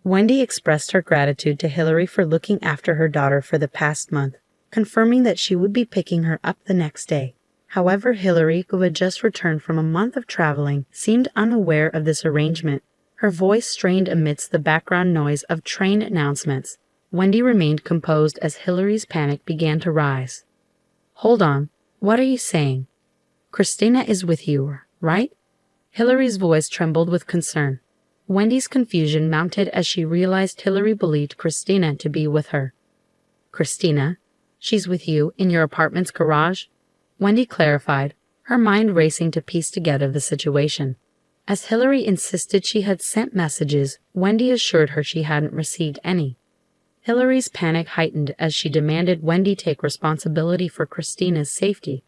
Wendy expressed her gratitude to Hillary for looking after her daughter for the past month, confirming that she would be picking her up the next day. However, Hillary, who had just returned from a month of traveling, seemed unaware of this arrangement. Her voice strained amidst the background noise of train announcements. Wendy remained composed as Hillary's panic began to rise. "Hold on. What are you saying? Christina is with you, right?" Hillary's voice trembled with concern. Wendy's confusion mounted as she realized Hillary believed Christina to be with her. "Christina? She's with you in your apartment's garage?" Wendy clarified, her mind racing to piece together the situation. As Hillary insisted she had sent messages, Wendy assured her she hadn't received any. Hillary's panic heightened as she demanded Wendy take responsibility for Christina's safety.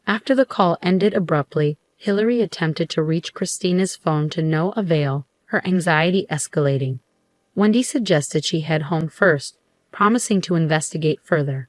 After the call ended abruptly, Hillary attempted to reach Christina's phone to no avail, her anxiety escalating. Wendy suggested she head home first, promising to investigate further.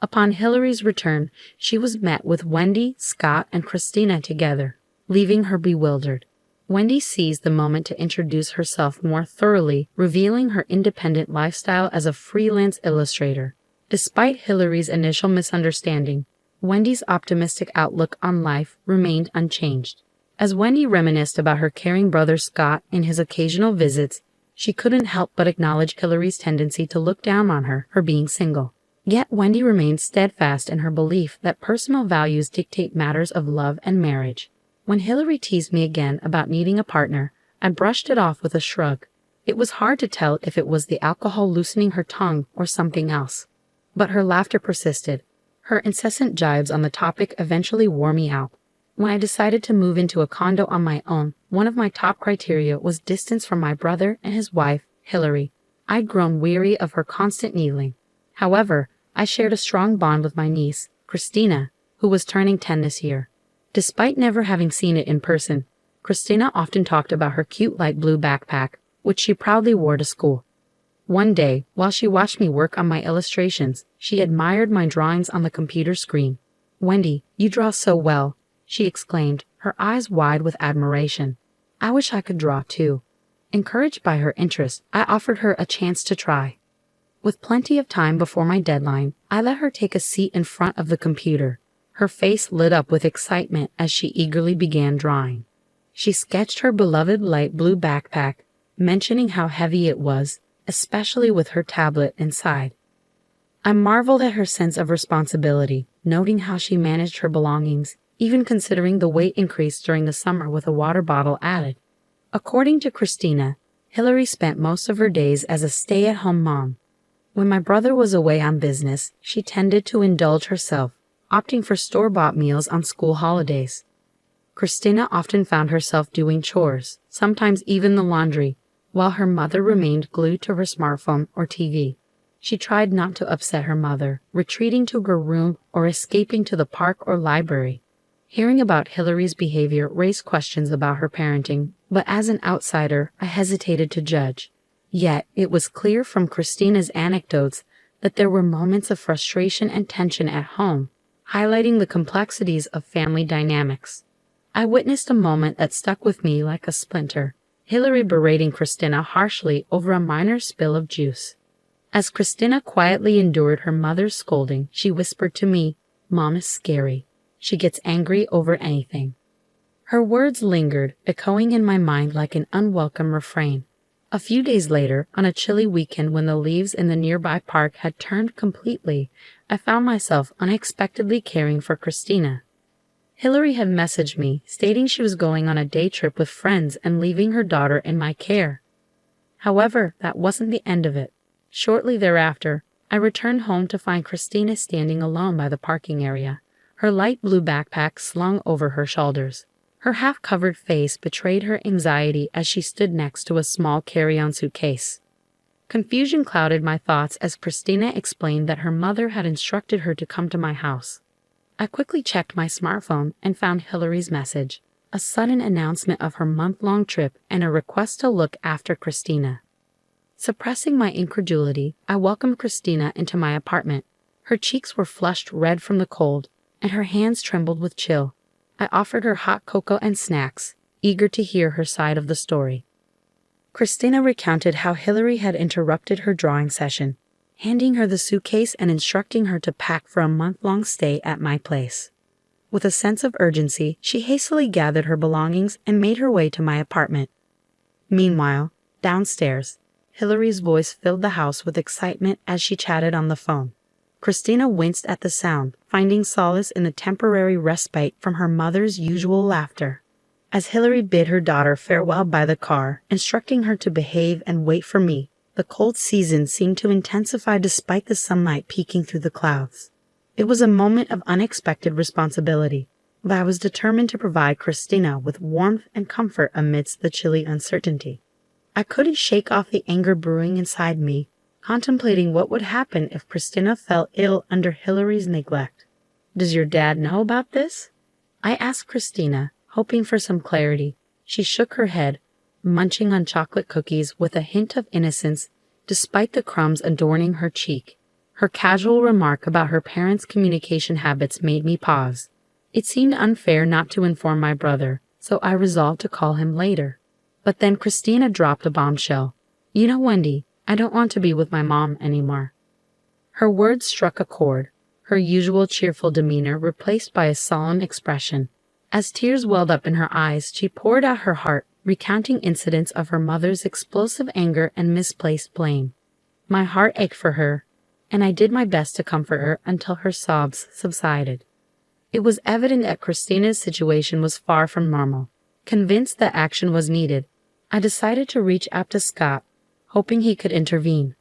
Upon Hillary's return, she was met with Wendy, Scott, and Christina together, leaving her bewildered. Wendy seized the moment to introduce herself more thoroughly, revealing her independent lifestyle as a freelance illustrator. Despite Hillary's initial misunderstanding, Wendy's optimistic outlook on life remained unchanged. As Wendy reminisced about her caring brother Scott and his occasional visits, she couldn't help but acknowledge Hillary's tendency to look down on her for being single. Yet Wendy remained steadfast in her belief that personal values dictate matters of love and marriage. When Hillary teased me again about needing a partner, I brushed it off with a shrug. It was hard to tell if it was the alcohol loosening her tongue or something else. But her laughter persisted. Her incessant jibes on the topic eventually wore me out. When I decided to move into a condo on my own, one of my top criteria was distance from my brother and his wife, Hillary. I'd grown weary of her constant needling. However, I shared a strong bond with my niece, Christina, who was turning 10 this year. Despite never having seen it in person, Christina often talked about her cute light blue backpack, which she proudly wore to school. One day, while she watched me work on my illustrations, she admired my drawings on the computer screen. "Wendy, you draw so well," she exclaimed, her eyes wide with admiration. "I wish I could draw too." Encouraged by her interest, I offered her a chance to try. With plenty of time before my deadline, I let her take a seat in front of the computer. Her face lit up with excitement as she eagerly began drawing. She sketched her beloved light blue backpack, mentioning how heavy it was, especially with her tablet inside. I marveled at her sense of responsibility, noting how she managed her belongings, even considering the weight increase during the summer with a water bottle added. According to Christina, Hillary spent most of her days as a stay-at-home mom. When my brother was away on business, she tended to indulge herself, opting for store-bought meals on school holidays. Christina often found herself doing chores, sometimes even the laundry, while her mother remained glued to her smartphone or TV. She tried not to upset her mother, retreating to her room or escaping to the park or library. Hearing about Hillary's behavior raised questions about her parenting, but as an outsider, I hesitated to judge. Yet, it was clear from Christina's anecdotes that there were moments of frustration and tension at home, highlighting the complexities of family dynamics. I witnessed a moment that stuck with me like a splinter, Hillary berating Christina harshly over a minor spill of juice. As Christina quietly endured her mother's scolding, she whispered to me, "Mom is scary. She gets angry over anything." Her words lingered, echoing in my mind like an unwelcome refrain. A few days later, on a chilly weekend when the leaves in the nearby park had turned completely, I found myself unexpectedly caring for Christina. Hillary had messaged me, stating she was going on a day trip with friends and leaving her daughter in my care. However, that wasn't the end of it. Shortly thereafter, I returned home to find Christina standing alone by the parking area, her light blue backpack slung over her shoulders. Her half-covered face betrayed her anxiety as she stood next to a small carry-on suitcase. Confusion clouded my thoughts as Christina explained that her mother had instructed her to come to my house. I quickly checked my smartphone and found Hillary's message, a sudden announcement of her month-long trip and a request to look after Christina. Suppressing my incredulity, I welcomed Christina into my apartment. Her cheeks were flushed red from the cold, and her hands trembled with chill. I offered her hot cocoa and snacks, eager to hear her side of the story. Christina recounted how Hillary had interrupted her drawing session, handing her the suitcase and instructing her to pack for a month-long stay at my place. With a sense of urgency, she hastily gathered her belongings and made her way to my apartment. Meanwhile, downstairs, Hillary's voice filled the house with excitement as she chatted on the phone. Christina winced at the sound, finding solace in the temporary respite from her mother's usual laughter. As Hillary bid her daughter farewell by the car, instructing her to behave and wait for me, the cold season seemed to intensify despite the sunlight peeking through the clouds. It was a moment of unexpected responsibility, but I was determined to provide Christina with warmth and comfort amidst the chilly uncertainty. I couldn't shake off the anger brewing inside me, contemplating what would happen if Christina fell ill under Hillary's neglect. "Does your dad know about this?" I asked Christina, hoping for some clarity. She shook her head, munching on chocolate cookies with a hint of innocence despite the crumbs adorning her cheek. Her casual remark about her parents' communication habits made me pause. It seemed unfair not to inform my brother, so I resolved to call him later. But then Christina dropped a bombshell. "You know, Wendy, I don't want to be with my mom anymore." Her words struck a chord, her usual cheerful demeanor replaced by a solemn expression. As tears welled up in her eyes, she poured out her heart, recounting incidents of her mother's explosive anger and misplaced blame. My heart ached for her, and I did my best to comfort her until her sobs subsided. It was evident that Christina's situation was far from normal. Convinced that action was needed, I decided to reach out to Scott, hoping he could intervene.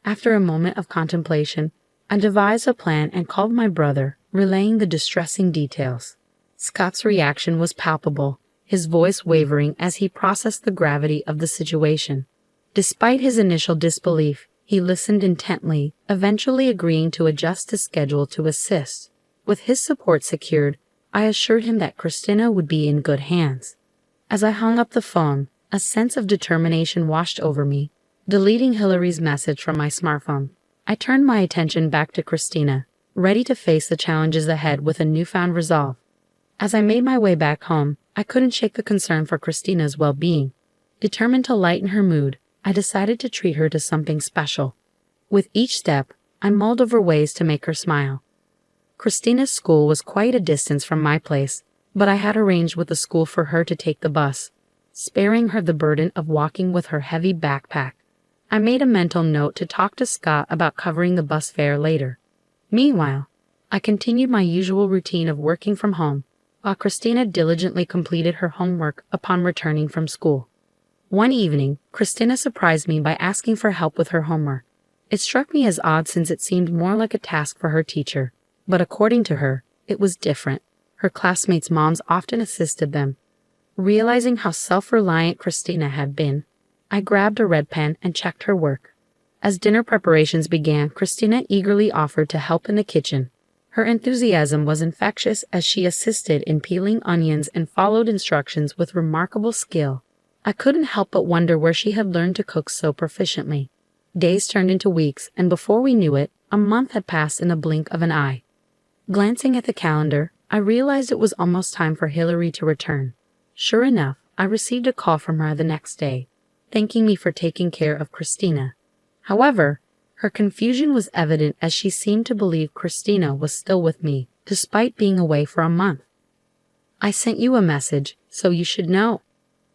After a moment of contemplation, I devised a plan and called my brother, relaying the distressing details. Scott's reaction was palpable, his voice wavering as he processed the gravity of the situation. Despite his initial disbelief, he listened intently, eventually agreeing to adjust his schedule to assist. With his support secured, I assured him that Christina would be in good hands. As I hung up the phone, a sense of determination washed over me. Deleting Hillary's message from my smartphone, I turned my attention back to Christina, ready to face the challenges ahead with a newfound resolve. As I made my way back home, I couldn't shake the concern for Christina's well-being. Determined to lighten her mood, I decided to treat her to something special. With each step, I mulled over ways to make her smile. Christina's school was quite a distance from my place, but I had arranged with the school for her to take the bus, sparing her the burden of walking with her heavy backpack. I made a mental note to talk to Scott about covering the bus fare later. Meanwhile, I continued my usual routine of working from home, while Christina diligently completed her homework upon returning from school. One evening, Christina surprised me by asking for help with her homework. It struck me as odd since it seemed more like a task for her teacher, but according to her, it was different. Her classmates' moms often assisted them. Realizing how self-reliant Christina had been, I grabbed a red pen and checked her work. As dinner preparations began, Christina eagerly offered to help in the kitchen. Her enthusiasm was infectious as she assisted in peeling onions and followed instructions with remarkable skill. I couldn't help but wonder where she had learned to cook so proficiently. Days turned into weeks, and before we knew it, a month had passed in a blink of an eye. Glancing at the calendar, I realized it was almost time for Hillary to return. Sure enough, I received a call from her the next day, thanking me for taking care of Christina. However, her confusion was evident as she seemed to believe Christina was still with me, despite being away for a month. "I sent you a message, so you should know,"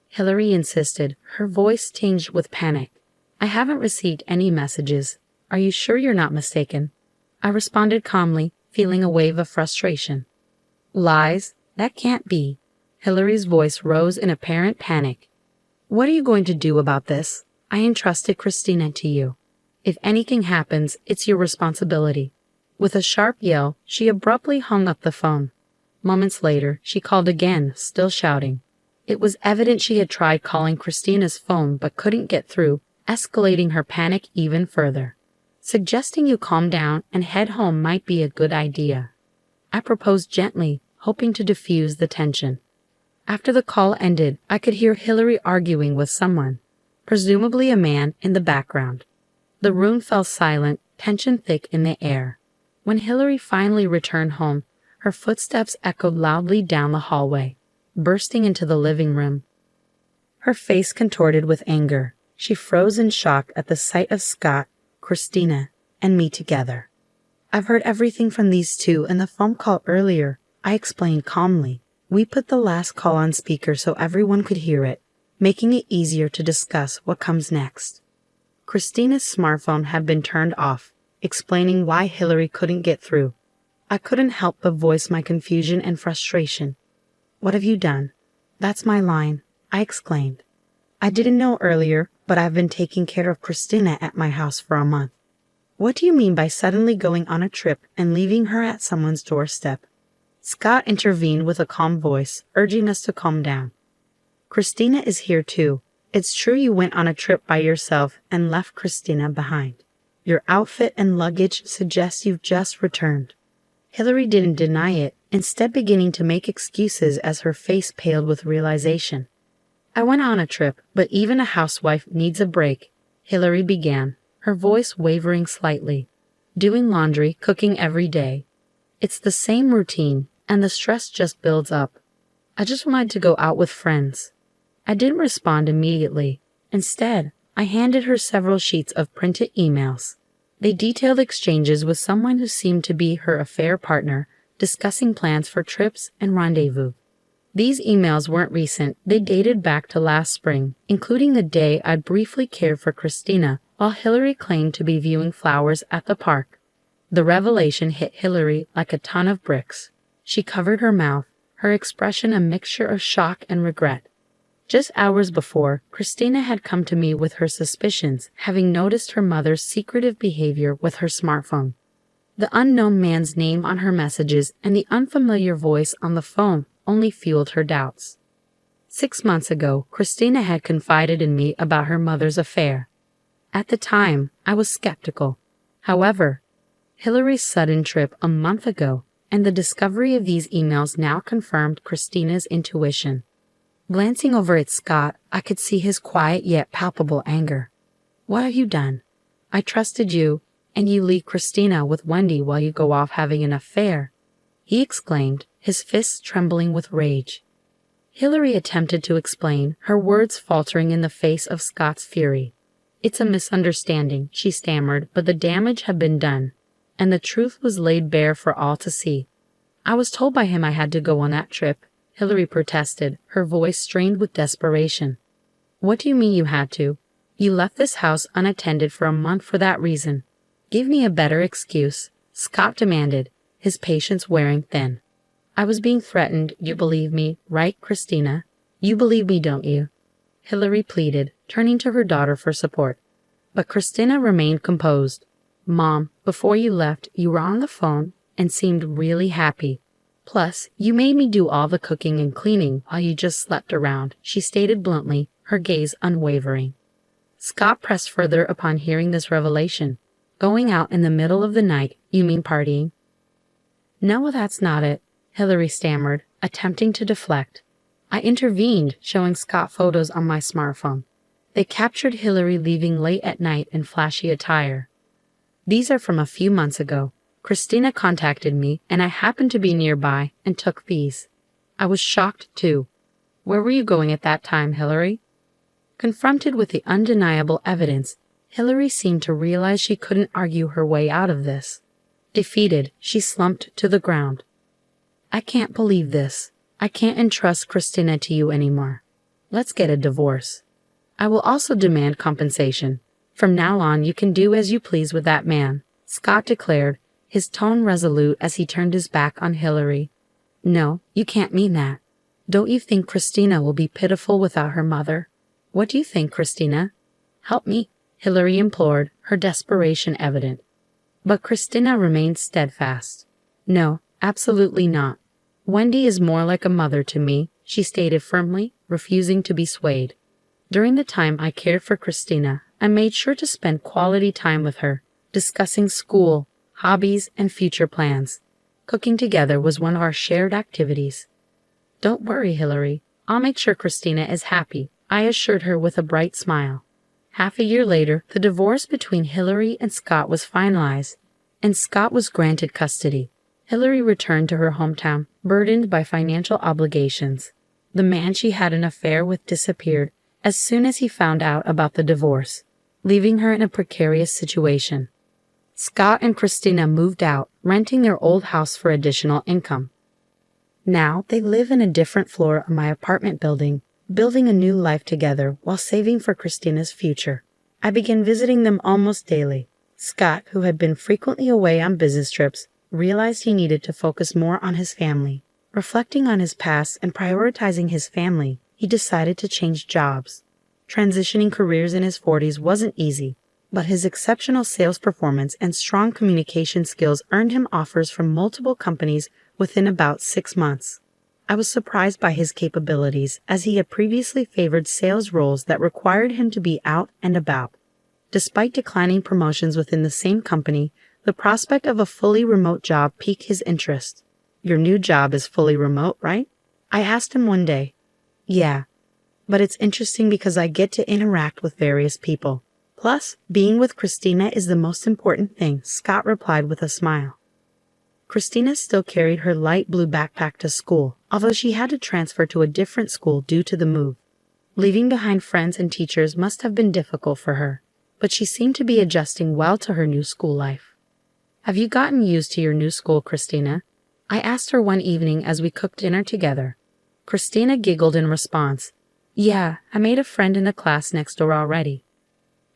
Hillary insisted, her voice tinged with panic. "I haven't received any messages. Are you sure you're not mistaken?" I responded calmly, feeling a wave of frustration. "Lies? That can't be." Hillary's voice rose in apparent panic. "What are you going to do about this? I entrusted Christina to you. If anything happens, it's your responsibility." With a sharp yell, she abruptly hung up the phone. Moments later, she called again, still shouting. It was evident she had tried calling Christina's phone but couldn't get through, escalating her panic even further. "Suggesting you calm down and head home might be a good idea," I proposed gently, hoping to diffuse the tension. After the call ended, I could hear Hillary arguing with someone, presumably a man, in the background. The room fell silent, tension thick in the air. When Hillary finally returned home, her footsteps echoed loudly down the hallway, bursting into the living room. Her face contorted with anger, She froze in shock at the sight of Scott, Christina, and me together. I've heard everything from these two in the phone call earlier, I explained calmly. We put the last call on speaker so everyone could hear it, making it easier to discuss what comes next. Christina's smartphone had been turned off, explaining why Hillary couldn't get through. I couldn't help but voice my confusion and frustration. "What have you done?" "That's my line," I exclaimed. "I didn't know earlier, but I've been taking care of Christina at my house for a month." "What do you mean by suddenly going on a trip and leaving her at someone's doorstep?" Scott intervened with a calm voice, urging us to calm down. "Christina is here too. It's true you went on a trip by yourself and left Christina behind. Your outfit and luggage suggest you've just returned." Hillary didn't deny it, instead beginning to make excuses as her face paled with realization. "I went on a trip, but even a housewife needs a break," Hillary began, her voice wavering slightly. "Doing laundry, cooking every day. It's the same routine, and the stress just builds up. I just wanted to go out with friends." I didn't respond immediately. Instead, I handed her several sheets of printed emails. They detailed exchanges with someone who seemed to be her affair partner, discussing plans for trips and rendezvous. These emails weren't recent, they dated back to last spring, including the day I'd briefly cared for Christina while Hillary claimed to be viewing flowers at the park. The revelation hit Hillary like a ton of bricks. She covered her mouth, her expression a mixture of shock and regret. Just hours before, Christina had come to me with her suspicions, having noticed her mother's secretive behavior with her smartphone. The unknown man's name on her messages and the unfamiliar voice on the phone only fueled her doubts. 6 months ago, Christina had confided in me about her mother's affair. At the time, I was skeptical. However, Hillary's sudden trip a month ago and the discovery of these emails now confirmed Christina's intuition. Glancing over at Scott, I could see his quiet yet palpable anger. "What have you done? I trusted you, and you leave Christina with Wendy while you go off having an affair," he exclaimed, his fists trembling with rage. Hillary attempted to explain, her words faltering in the face of Scott's fury. "It's a misunderstanding," she stammered, but the damage had been done, and the truth was laid bare for all to see. "I was told by him I had to go on that trip," Hillary protested, her voice strained with desperation. "What do you mean you had to? You left this house unattended for a month for that reason. Give me a better excuse," Scott demanded, his patience wearing thin. "I was being threatened, you believe me, right, Christina? You believe me, don't you?" Hillary pleaded, turning to her daughter for support. But Christina remained composed. "Mom, before you left, you were on the phone and seemed really happy. Plus, you made me do all the cooking and cleaning while you just slept around," she stated bluntly, her gaze unwavering. Scott pressed further upon hearing this revelation. "Going out in the middle of the night, you mean partying?" "No, that's not it," Hillary stammered, attempting to deflect. I intervened, showing Scott photos on my smartphone. They captured Hillary leaving late at night in flashy attire. "These are from a few months ago. Christina contacted me, and I happened to be nearby and took these." I was shocked, too. "Where were you going at that time, Hillary?" Confronted with the undeniable evidence, Hillary seemed to realize she couldn't argue her way out of this. Defeated, she slumped to the ground. "I can't believe this. I can't entrust Christina to you anymore. Let's get a divorce. I will also demand compensation. From now on, you can do as you please with that man," Scott declared, his tone resolute as he turned his back on Hillary. "No, you can't mean that. Don't you think Christina will be pitiful without her mother? What do you think, Christina?" "Help me," Hillary implored, her desperation evident. But Christina remained steadfast. "No, absolutely not. Wendy is more like a mother to me," she stated firmly, refusing to be swayed. "During the time I cared for Christina, I made sure to spend quality time with her, discussing school, hobbies, and future plans. Cooking together was one of our shared activities." "Don't worry, Hillary. I'll make sure Christina is happy," I assured her with a bright smile. Half a year later, the divorce between Hillary and Scott was finalized, and Scott was granted custody. Hillary returned to her hometown, burdened by financial obligations. The man she had an affair with disappeared, as soon as he found out about the divorce, leaving her in a precarious situation. Scott and Christina moved out, renting their old house for additional income. Now they live in a different floor of my apartment building, building a new life together while saving for Christina's future. I began visiting them almost daily. Scott, who had been frequently away on business trips, realized he needed to focus more on his family. Reflecting on his past and prioritizing his family, he decided to change jobs. Transitioning careers in his 40s wasn't easy, but his exceptional sales performance and strong communication skills earned him offers from multiple companies within about 6 months. I was surprised by his capabilities, as he had previously favored sales roles that required him to be out and about. Despite declining promotions within the same company, the prospect of a fully remote job piqued his interest. "Your new job is fully remote, right?" I asked him one day. "Yeah, but it's interesting because I get to interact with various people. Plus, being with Christina is the most important thing," Scott replied with a smile. Christina still carried her light blue backpack to school, although she had to transfer to a different school due to the move. Leaving behind friends and teachers must have been difficult for her, but she seemed to be adjusting well to her new school life. "Have you gotten used to your new school, Christina?" I asked her one evening as we cooked dinner together. Christina giggled in response. "Yeah, I made a friend in the class next door already."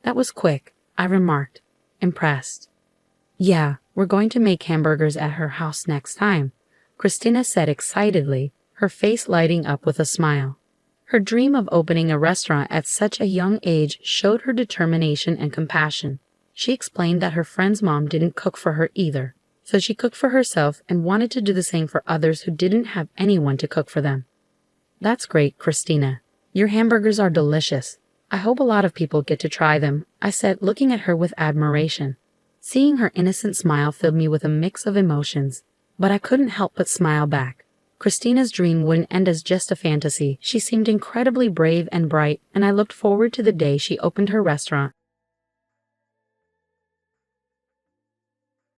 "That was quick," I remarked, impressed. "Yeah, we're going to make hamburgers at her house next time," Christina said excitedly, her face lighting up with a smile. Her dream of opening a restaurant at such a young age showed her determination and compassion. She explained that her friend's mom didn't cook for her either, so she cooked for herself and wanted to do the same for others who didn't have anyone to cook for them. "That's great, Christina. Your hamburgers are delicious. I hope a lot of people get to try them," I said, looking at her with admiration. Seeing her innocent smile filled me with a mix of emotions, but I couldn't help but smile back. Christina's dream wouldn't end as just a fantasy. She seemed incredibly brave and bright, and I looked forward to the day she opened her restaurant